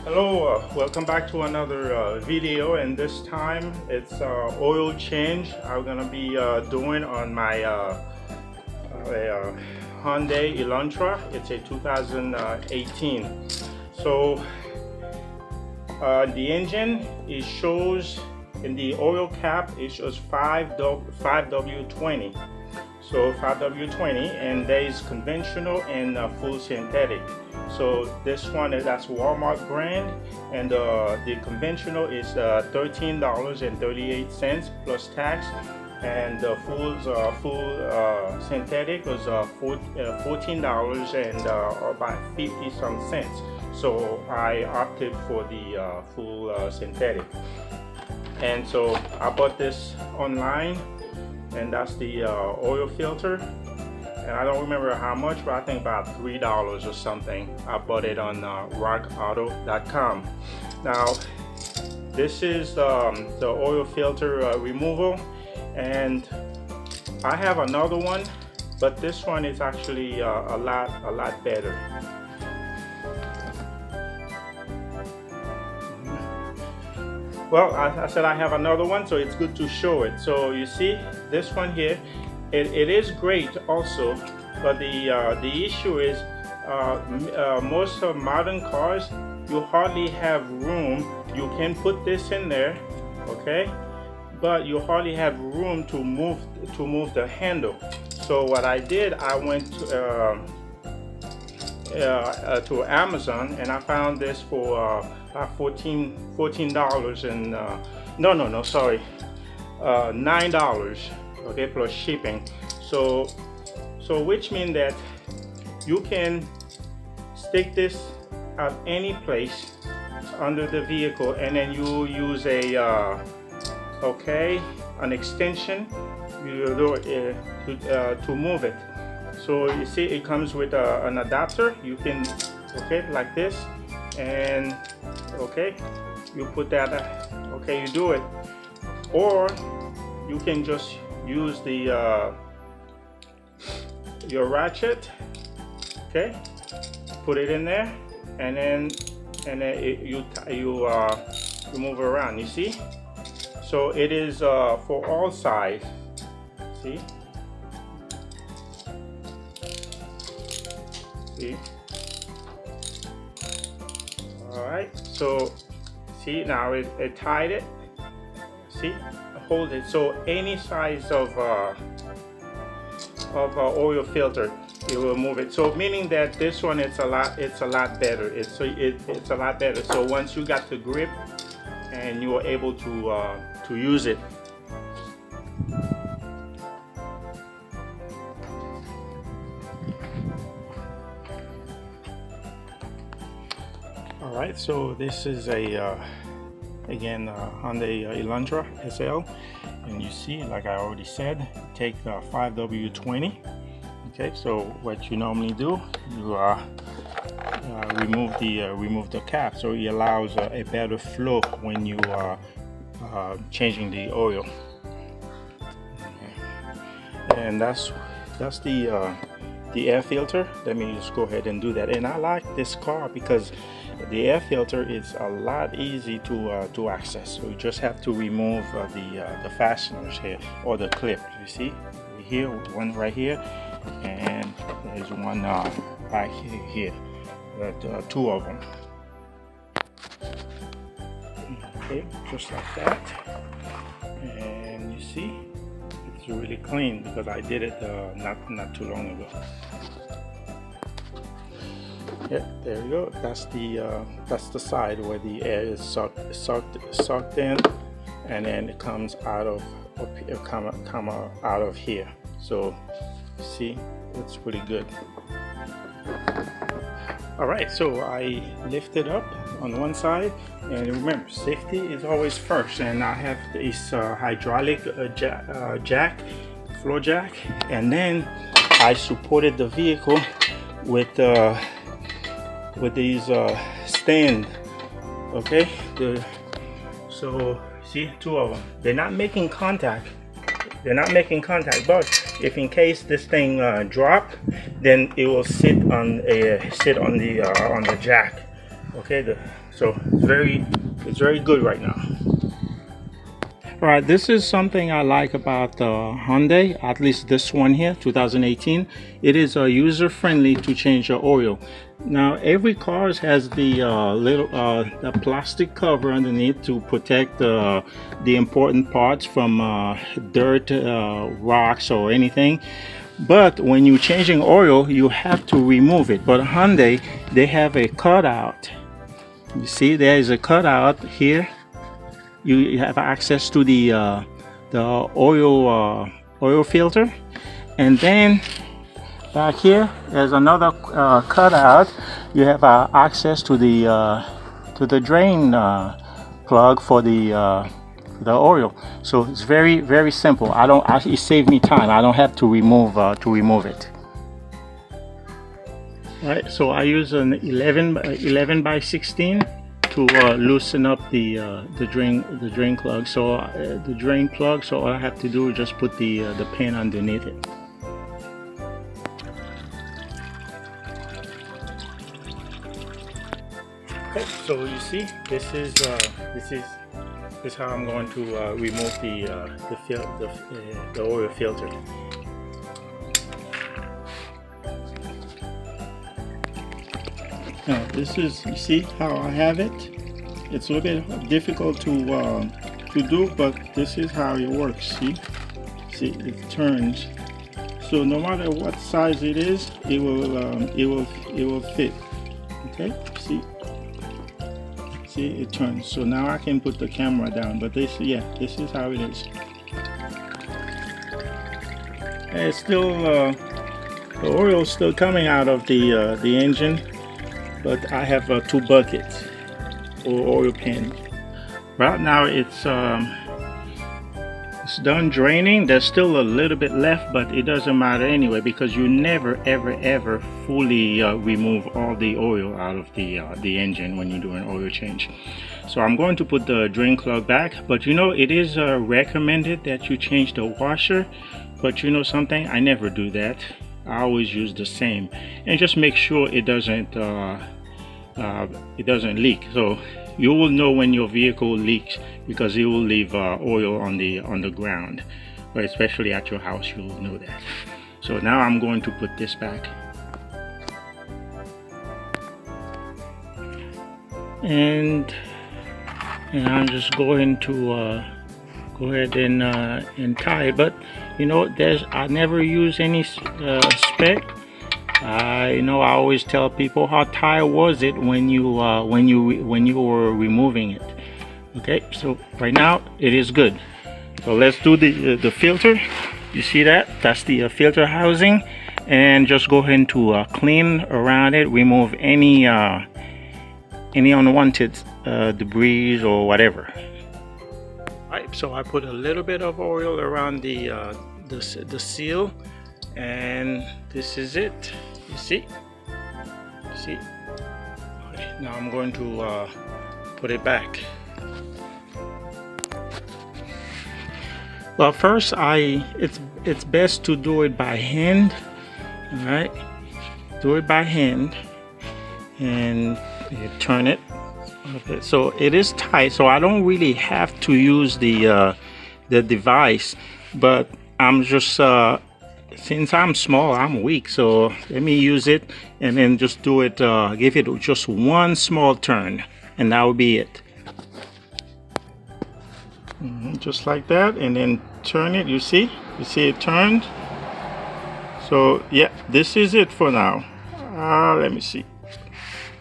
Hello, welcome back to another video, and this time it's oil change I'm gonna be doing on my Hyundai Elantra. It's a 2018. So the engine, it shows in the oil cap, it shows 5W20. So 5W20, and there is conventional and full synthetic. So this one that's Walmart brand, and the conventional is $13.38 plus tax, and the full synthetic was $14 and about 50 some cents. So I opted for the full synthetic, and so I bought this online, and that's the oil filter. And I don't remember how much, but I think about $3 or something. I bought it on BRIC-À-BRAC. Now, this is the oil filter removal, and I have another one, but this one is actually a lot better. Well, I said I have another one, so it's good to show it. So you see this one here, it is great also, but the issue is most of modern cars, you hardly have room. You can put this in there, okay, but you hardly have room to move the handle. So what I did, I went to Amazon, and I found this for about $14 and $9, okay, plus shipping. So which means that you can stick this at any place under the vehicle, and then you use an extension to move it. So you see, it comes with an adapter. You can, like this, and you put that, you do it, or you can just use the your ratchet, put it in there, and then you move it around. You see, so it is for all size. See. All right, so see, now it tied it. See, hold it. So any size of oil filter, it will move it. So meaning that this one, it's a lot better. It's a lot better. So once you got the grip and you are able to use it. All right, so this is again Hyundai Elantra SL, and you see, like I already said, take 5W20. Okay, so what you normally do, you remove the cap, so it allows a better flow when you are changing the oil. Okay. And that's the air filter. Let me just go ahead and do that. And I like this car because the air filter is a lot easy to access. So you just have to remove the fasteners here, or the clip. You see here, one right here, and there's one back here. Two of them. Okay, just like that. And you see, it's really clean because I did it not too long ago. Yeah, there you go. That's the side where the air is sucked in, and then it comes out of out of here. So you see, it's pretty good. All right, so I lift it up on one side, and remember, safety is always first. And I have this hydraulic floor jack, and then I supported the vehicle with these stand. Okay, so see, two of them. They're not making contact. But if in case this thing drop, then it will sit on the jack. Okay, so it's very good right now. All right, this is something I like about the Hyundai, at least this one here, 2018. It is user-friendly to change your oil. Now, every car has the the plastic cover underneath to protect the important parts from dirt, rocks, or anything. But when you're changing oil, you have to remove it. But Hyundai, they have a cutout. You see, there is a cutout here. You have access to the oil filter, and then back here there's another cutout. You have access to the drain plug for the oil. So it's very simple. It saved me time. I don't have to remove it. All right, so I use an 11 by 16 to loosen up the drain plug. So the drain plug. So all I have to do is just put the pin underneath it. Okay, so you see, this is how I'm going to remove the oil filter. Now this is, you see how I have it. It's a little bit difficult to do, but this is how it works. See, it turns. So no matter what size it is, it will fit. Okay, see, it turns. So now I can put the camera down. But this is how it is. And it's still the oil is still coming out of the engine. But I have 2 buckets or oil pan. Right now it's done draining. There's still a little bit left, but it doesn't matter anyway, because you never ever fully remove all the oil out of the engine when you do an oil change. So I'm going to put the drain plug back, but you know, it is recommended that you change the washer. But you know something, I never do that. I always use the same, and just make sure it doesn't leak. So you will know when your vehicle leaks, because it will leave oil on the ground, but especially at your house, you will know that. So now I'm going to put this back, and I'm just going to go ahead and tie it. But you know, I never use any spec. I always tell people, how tight was it when you were removing it. Okay, so right now it is good. So let's do the filter. You see that? That's the filter housing, and just go ahead to clean around it, remove any unwanted debris or whatever. Right, so I put a little bit of oil around the seal, and this is it. You see? Okay, now I'm going to put it back. Well, first it's best to do it by hand. All right, do it by hand, and you turn it. Okay, so it is tight, so I don't really have to use the device, but I'm just since I'm small, I'm weak, so let me use it and then just do it, give it just one small turn, and that will be it. Just like that, and then turn it. You see it turned. So yeah, this is it for now. Let me see.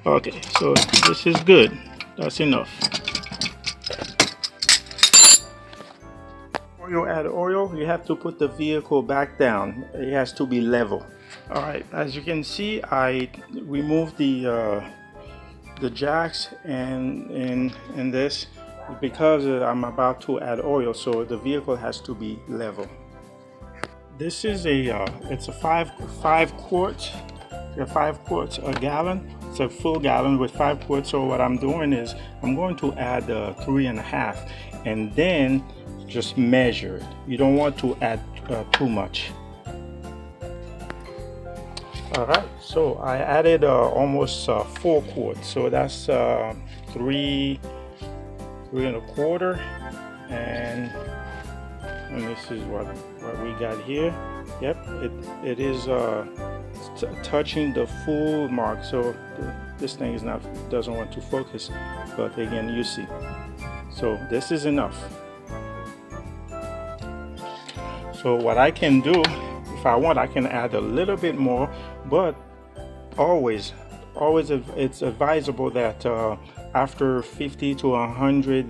Okay, so this is good. That's enough. Before you add oil, you have to put the vehicle back down. It has to be level. All right, as you can see, I removed the jacks and this, because I'm about to add oil, so the vehicle has to be level. This is it's a 5 quarts a gallon. It's a full gallon with 5 quarts. So what I'm doing is I'm going to add 3.5, and then just measure it. You don't want to add too much. All right, so I added almost 4 quarts, so that's 3.25, and this is what we got here. Yep, it is touching the full mark, so this thing doesn't want to focus, but again, you see, so this is enough. So what I can do, if I want, I can add a little bit more, but always it's advisable that after 50 to 100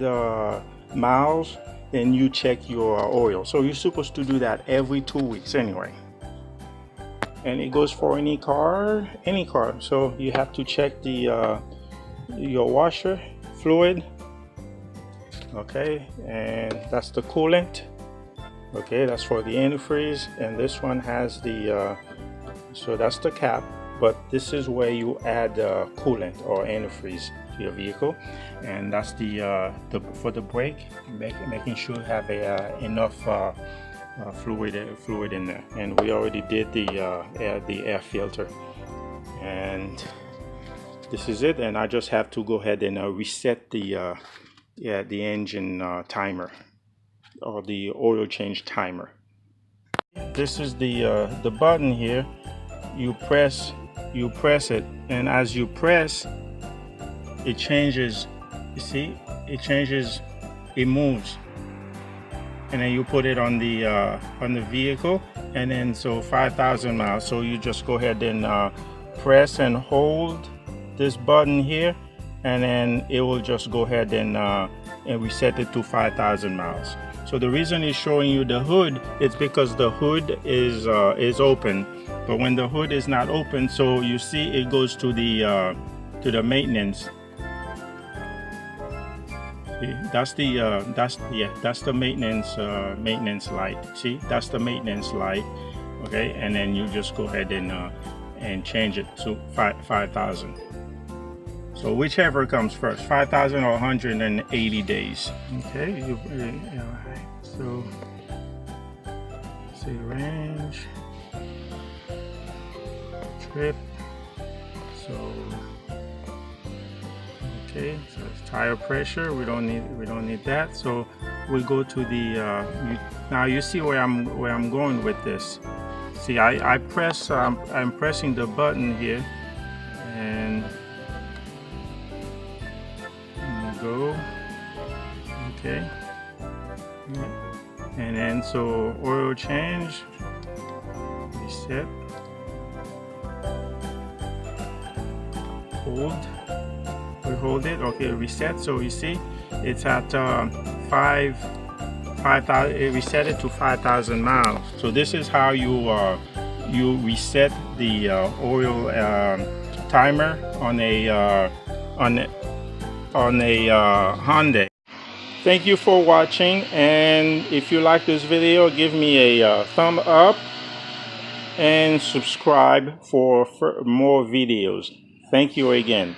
miles, then you check your oil. So you're supposed to do that every 2 weeks anyway, and it goes for any car. So you have to check the your washer fluid, okay, and that's the coolant, okay, that's for the antifreeze, and this one has the so that's the cap, but this is where you add coolant or antifreeze to your vehicle, and that's the for the brake, making sure you have enough fluid in there. And we already did the air filter, and this is it. And I just have to go ahead and reset the engine timer, or the oil change timer. This is the button here. You press it, and as you press, it changes. You see, it changes, it moves, and then you put it on the vehicle, and then so 5,000 miles. So you just go ahead and press and hold this button here, and then it will just go ahead and reset it to 5,000 miles. So the reason it's showing you the hood, it's because the hood is open. But when the hood is not open, so you see it goes to the maintenance. That's the maintenance light. See, that's the maintenance light. Okay, and then you just go ahead and change it to 5,000. So whichever comes first, 5,000 or 180 days. Okay, so say range. Trip. So okay, so it's tire pressure. We don't need that. So we go to the now you see where I'm going with this. See, I press I'm pressing the button here, and go. Okay, and then so oil change, reset. We hold it, okay, reset. So you see it's at 5,000. It reset it to 5,000 miles. So this is how you reset the oil timer on a Hyundai. Thank you for watching, and if you like this video, give me a thumb up and subscribe for more videos. Thank you again.